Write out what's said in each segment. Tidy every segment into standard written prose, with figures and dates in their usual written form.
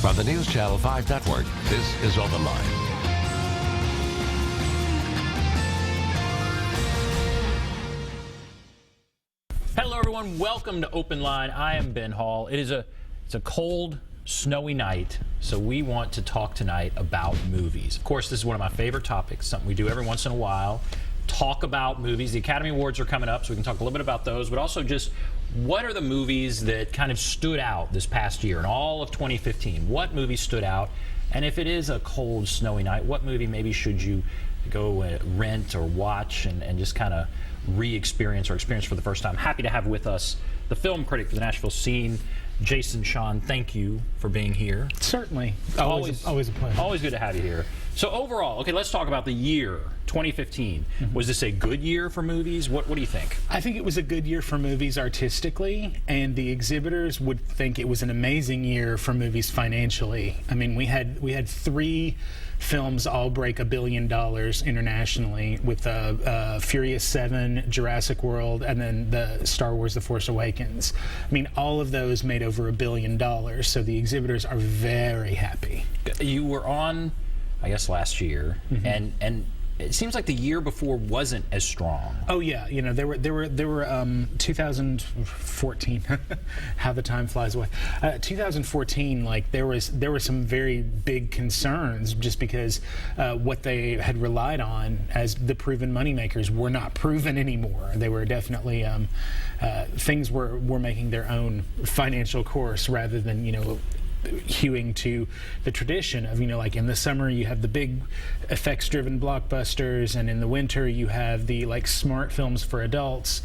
From the News Channel 5 Network, this is OpenLine. Hello, everyone. Welcome to OpenLine. I am Ben Hall. It's a cold, snowy night, so we want to talk tonight about movies. Of course, this is one of my favorite topics, something we do every once in a while. Talk about movies. The Academy Awards are coming up, so we can talk a little bit about those, but also just what are the movies that kind of stood out this past year in all of 2015? What movies stood out? And if it is a cold, snowy night, what movie maybe should you go rent or watch and just kind of re-experience or experience for the first time? Happy to have with us the film critic for the Nashville Scene, Jason Sean. Thank you for being here. Certainly. Always a pleasure. Always good to have you here. So overall, okay, let's talk about the year 2015. Was this a good year for movies? What do you think? I think it was a good year for movies artistically, and the exhibitors would think it was an amazing year for movies financially. I mean, we had three films all break $1 billion internationally, with Furious 7, Jurassic World, and then the Star Wars The Force Awakens. I mean, all of those made over $1 billion, so the exhibitors are very happy. You were on, I guess, last year, and it seems like the year before wasn't as strong. Oh yeah, you know, there were 2014. How the time flies away. 2014, like there were some very big concerns just because what they had relied on as the proven moneymakers were not proven anymore. They were definitely things were making their own financial course rather than, you know, hewing to the tradition of, you know, like in the summer you have the big effects driven blockbusters, and in the winter you have the like smart films for adults,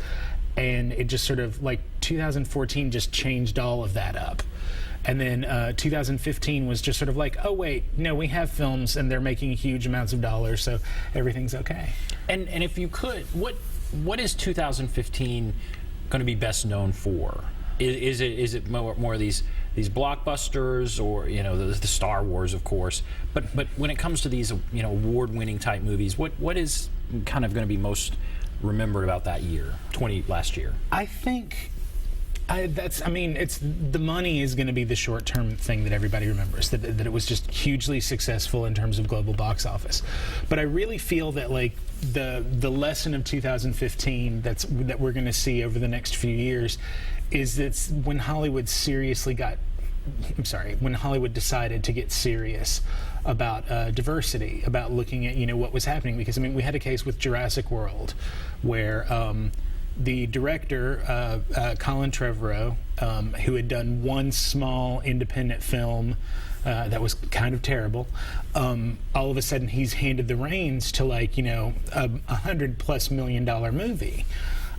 and it just sort of like 2014 just changed all of that up. And then 2015 was just sort of like, oh wait, no, we have films and they're making huge amounts of dollars, so everything's okay. And if you could, what is 2015 going to be best known for? Is it more of these blockbusters, or, you know, the Star Wars, of course, but when it comes to these, you know, award-winning type movies, what is kind of going to be most remembered about that year, last year? I think it's the money is going to be the short-term thing that everybody remembers, that it was just hugely successful in terms of global box office. But I really feel that like the lesson of 2015 that we're going to see over the next few years is that when Hollywood decided to get serious about diversity, about looking at, you know, what was happening. Because I mean, we had a case with Jurassic World where the director, Colin Trevorrow, who had done one small independent film that was kind of terrible, all of a sudden he's handed the reins to, like, you know, $100+ million movie,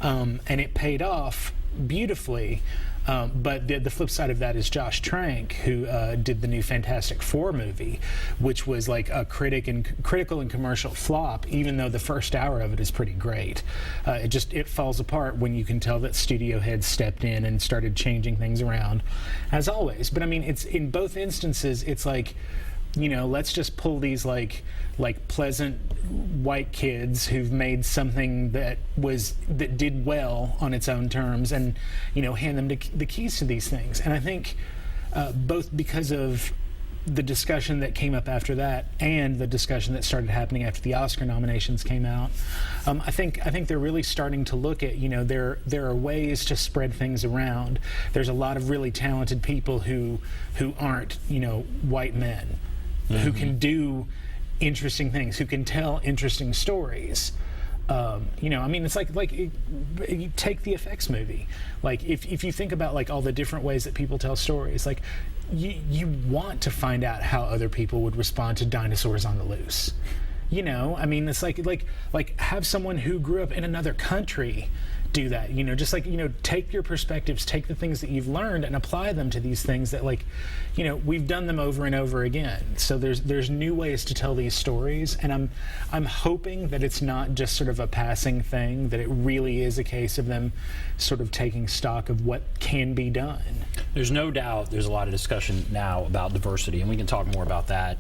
and it paid off beautifully. But the flip side of that is Josh Trank, who did the new Fantastic Four movie, which was like a critical and commercial flop, even though the first hour of it is pretty great. It falls apart when you can tell that studio heads stepped in and started changing things around, as always. But I mean, it's in both instances, it's like, you know, let's just pull these like pleasant white kids who've made something that did well on its own terms, and, you know, hand them the keys to these things. And I think both because of the discussion that came up after that and the discussion that started happening after the Oscar nominations came out, I think they're really starting to look at, you know, there are ways to spread things around. There's a lot of really talented people who aren't, you know, white men, who can do interesting things, who can tell interesting stories. You know, I mean, it's like you take the effects movie. Like, if you think about like all the different ways that people tell stories, like you want to find out how other people would respond to dinosaurs on the loose. You know, I mean, it's like have someone who grew up in another country do that, you know, just like, you know, take your perspectives, take the things that you've learned and apply them to these things that, like, you know, we've done them over and over again. So there's new ways to tell these stories, and I'm hoping that it's not just sort of a passing thing, that it really is a case of them sort of taking stock of what can be done. There's no doubt there's a lot of discussion now about diversity, and we can talk more about that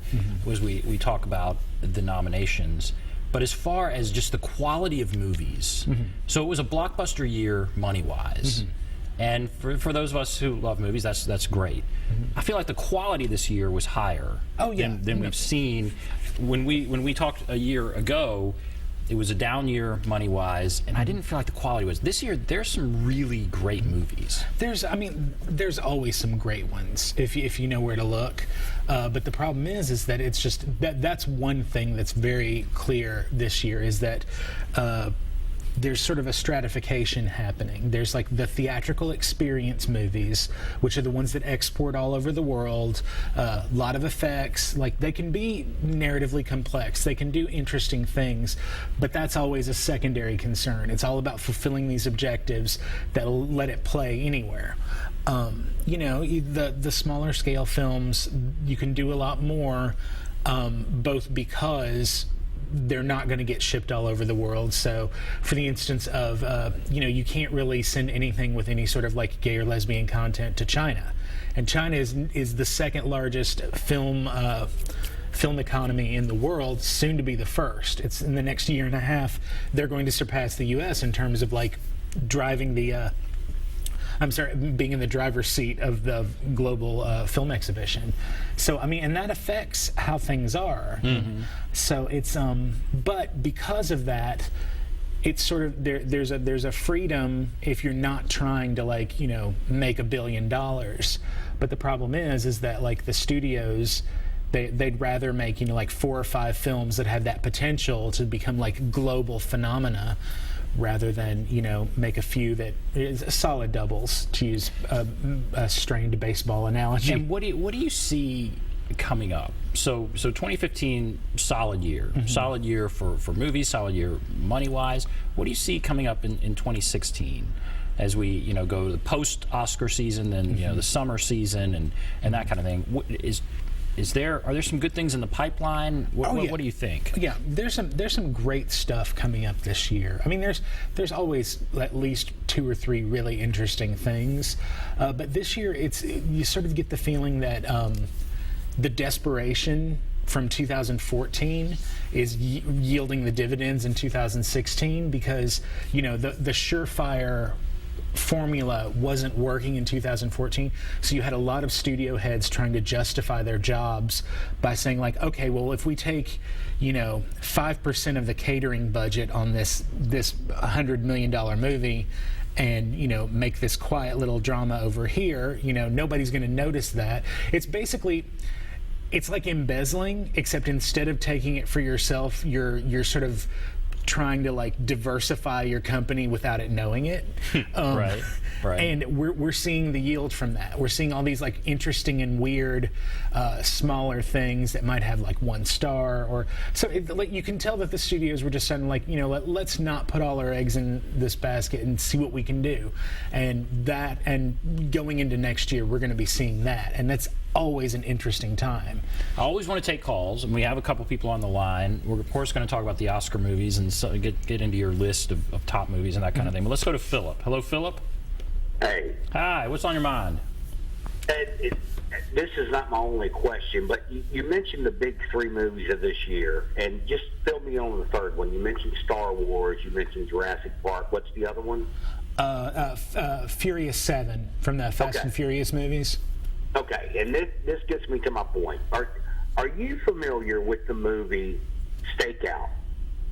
as we talk about the nominations. But as far as just the quality of movies, so it was a blockbuster year money-wise. And for those of us who love movies, that's great. I feel like the quality this year was higher than we've seen. When we talked a year ago, it was a down year money-wise, and I didn't feel like the quality was. This year, there's some really great movies. There's always some great ones if you know where to look. But the problem is that it's just that's one thing that's very clear this year is that there's sort of a stratification happening. There's like the theatrical experience movies, which are the ones that export all over the world. A lot of effects, like they can be narratively complex. They can do interesting things, but that's always a secondary concern. It's all about fulfilling these objectives that'll let it play anywhere. The smaller scale films, you can do a lot more, both because they're not going to get shipped all over the world. So for the instance of, you can't really send anything with any sort of like gay or lesbian content to China. And China is the second largest film economy in the world, soon to be the first. It's in the next year and a half, they're going to surpass the U.S. in terms of like driving the being in the driver's seat of the global film exhibition. So, and that affects how things are. Mm-hmm. So it's, but because of that, it's sort of, there's a freedom if you're not trying to make $1 billion. But the problem is that like the studios, they'd rather make, 4 or 5 films that have that potential to become like global phenomena, rather than make a few that is solid doubles, to use a strained baseball analogy. And what do you see coming up? So 2015, solid year, solid year for movies, solid year money wise. What do you see coming up in 2016? As we go to the post Oscar season, then the summer season and that kind of thing. Are there some good things in the pipeline? What do you think? Yeah, there's some great stuff coming up this year. There's always at least 2 or 3 really interesting things, but this year you sort of get the feeling that the desperation from 2014 is yielding the dividends in 2016 because the surefire formula wasn't working in 2014, so you had a lot of studio heads trying to justify their jobs by saying like, okay, well, if we take 5% of the catering budget on this $100 million movie and make this quiet little drama over here, nobody's going to notice that. It's like embezzling, except instead of taking it for yourself, you're sort of trying to like diversify your company without it knowing it. Right. And we're seeing the yield from that. We're seeing all these like interesting and weird smaller things that might have like 1 star, or so you can tell that the studios were just saying like, let's not put all our eggs in this basket and see what we can do. And going into next year, we're going to be seeing that, and that's always an interesting time. I always want to take calls, and we have a couple people on the line. We're of course going to talk about the Oscar movies and get into your list of top movies and that kind of thing. But let's go to Philip. Hello, Philip. Hey. Hi. What's on your mind? This is not my only question, but you mentioned the big 3 movies of this year, and just fill me on the third one. You mentioned Star Wars. You mentioned Jurassic Park. What's the other one? Furious 7 from the Fast and Furious movies. Okay, and this gets me to my point. Are you familiar with the movie Stakeout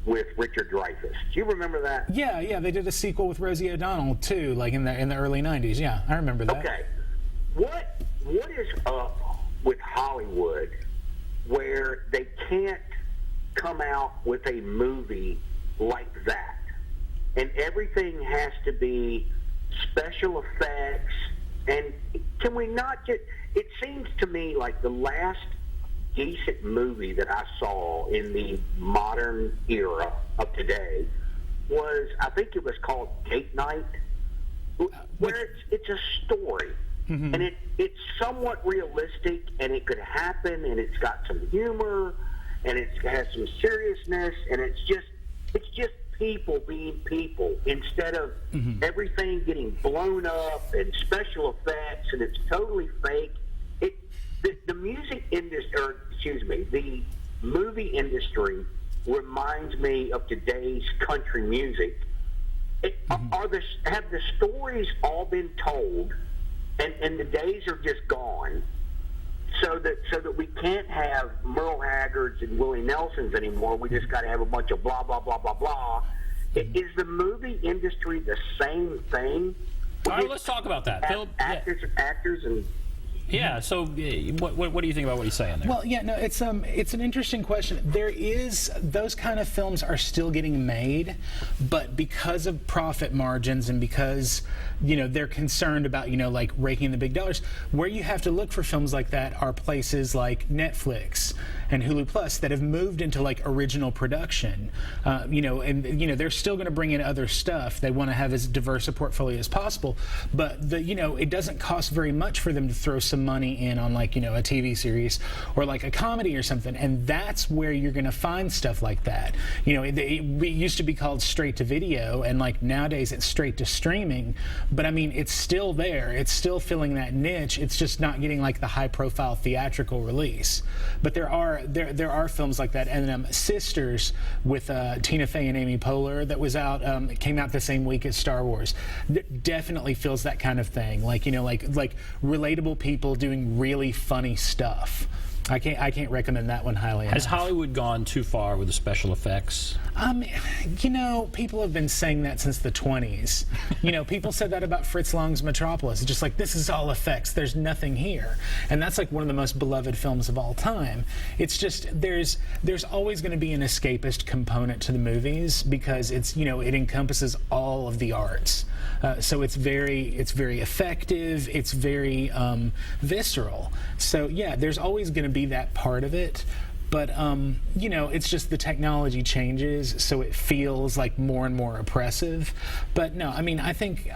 with Richard Dreyfuss? Do you remember that? Yeah, they did a sequel with Rosie O'Donnell too, like in the early '90s. Yeah, I remember that. Okay, what is up with Hollywood where they can't come out with a movie like that, and everything has to be special effects? And can we not get... It seems to me like the last decent movie that I saw in the modern era of today was, I think it was called Date Night, where it's a story. Mm-hmm. And it's somewhat realistic, and it could happen, and it's got some humor, and it has some seriousness, and it's just people being people instead of everything getting blown up and special effects, and it's totally fake. The music industry, or excuse me, the movie industry reminds me of today's country music, Have the stories all been told, and the days are just gone, so that we can't have Merle Haggards and Willie Nelsons anymore? We just got to have a bunch of blah blah blah blah blah. Is the movie industry the same thing? All right, let's talk about that. Phil, Actors and. Yeah. So, what do you think about what he's saying there? Well, yeah, no, it's an interesting question. Those kind of films are still getting made, but because of profit margins and because they're concerned about like raking the big dollars, where you have to look for films like that are places like Netflix and Hulu Plus that have moved into like original production. They're still going to bring in other stuff. They want to have as diverse a portfolio as possible, but it doesn't cost very much for them to throw some money in on like a TV series or like a comedy or something, and that's where you're going to find stuff like that. It used to be called straight to video, and like nowadays it's straight to streaming, but I mean it's still there, it's still filling that niche, it's just not getting like the high profile theatrical release. But there are films like that, and Sisters with Tina Fey and Amy Poehler that was out, it came out the same week as Star Wars, definitely feels that kind of thing, like like relatable people doing really funny stuff. I can't recommend that one highly enough. Has Hollywood gone too far with the special effects? People have been saying that since the 20s. People said that about Fritz Lang's Metropolis. It's just like, this is all effects, there's nothing here. And that's like one of the most beloved films of all time. It's just, there's always going to be an escapist component to the movies because it encompasses all of the arts. So it's very effective, it's very visceral. So yeah, there's always going to be that part of it, but it's just the technology changes, so it feels like more and more oppressive. But no, I mean, I think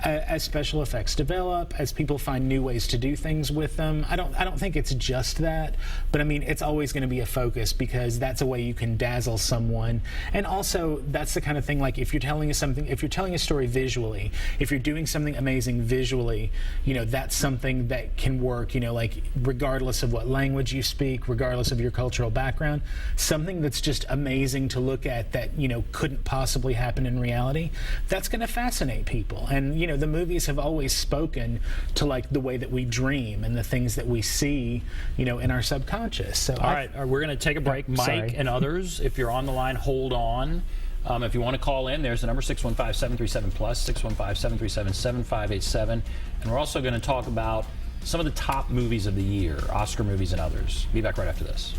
as special effects develop, as people find new ways to do things with them, I don't think it's just that, but I mean it's always going to be a focus because that's a way you can dazzle someone, and also that's the kind of thing, like if you're telling a story visually, if you're doing something amazing visually, that's something that can work, like regardless of what language you speak, regardless of your cultural background, something that's just amazing to look at that couldn't possibly happen in reality, that's going to fascinate people. And the movies have always spoken to like the way that we dream and the things that we see, in our subconscious. So all right, we're going to take a break. Mike sorry. and others, if you're on the line, hold on. If you want to call in, there's the number 615-737-PLUS, 615-737-7587. And we're also going to talk about some of the top movies of the year, Oscar movies and others. Be back right after this.